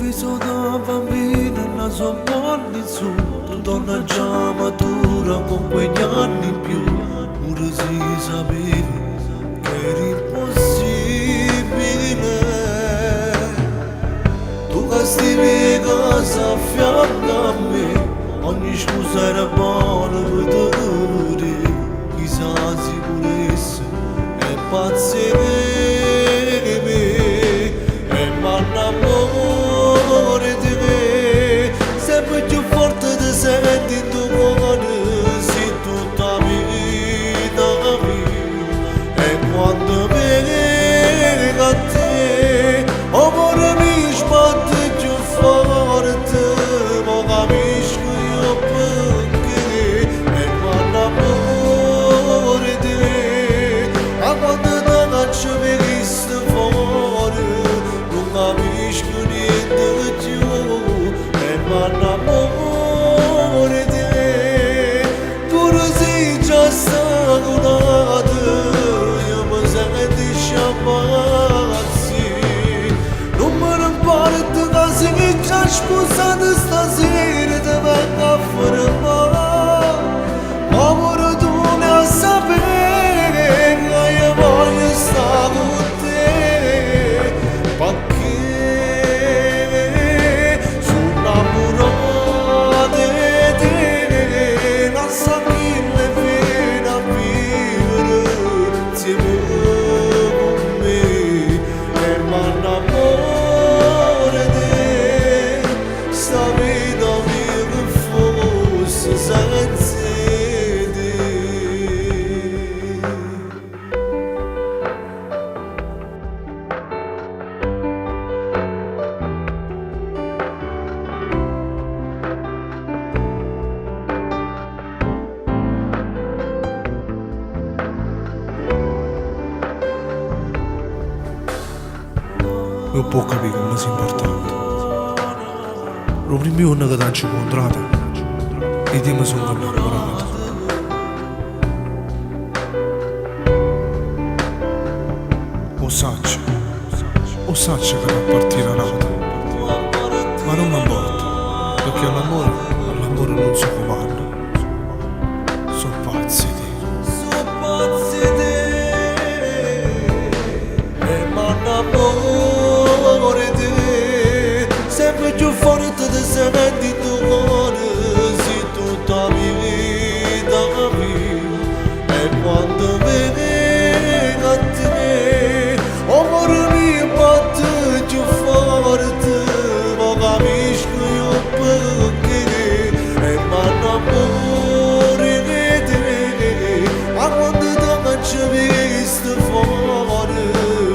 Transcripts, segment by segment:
sorriso da bambina e la sua mano in su, donna già matura con quegli anni in più, pure si sapeva che era impossibile. Tu che stivi casa a fianco a me, ogni scusa era buona per te, chissà sicurezza e pazienza. Senti in tuo cuore, sei tutta vita mia. E quando vengo a te, amore mi sbatte più forte, ma capisco io perché. E quando amore te, a quando ti faccio vedere fuori, non capisco niente più. E quando amore io mi sento sciamazzi, non me ne importa che sei già sposata stasera, ti vengo a fermare, amore tu ne a sapere che io voglio stare con te, perché sono innamorato di te, non so chi le viene a vivere insieme con me, e m'annamoro di te, sta vita mia che fosse senza te. Non può capire come sia importante. Lo primo giorno che ti ho incontrato, e ti mi sono innamorato. O saccio che non partirà nata, ma non mi importa, perché all'amore non si comanda. Sono pazzi di E m'annamoro di te, sempre più forte ti senti in tuo cuore, sei tutta mia vita mia. E quando vengo a te, amore mio batte più forte, ma capisco io perché. E m'annamoro di te, ma quando ti faccio visto fuori,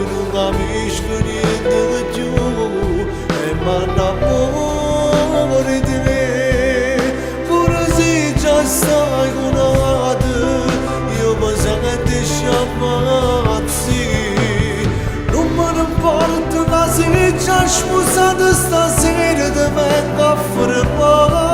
non capisco niente più. E m'annamoro di te, pure se già stai con altri, io mi sento sciamazzi, non me ne importa che sei già sposata stasera, ti vengo a fermare.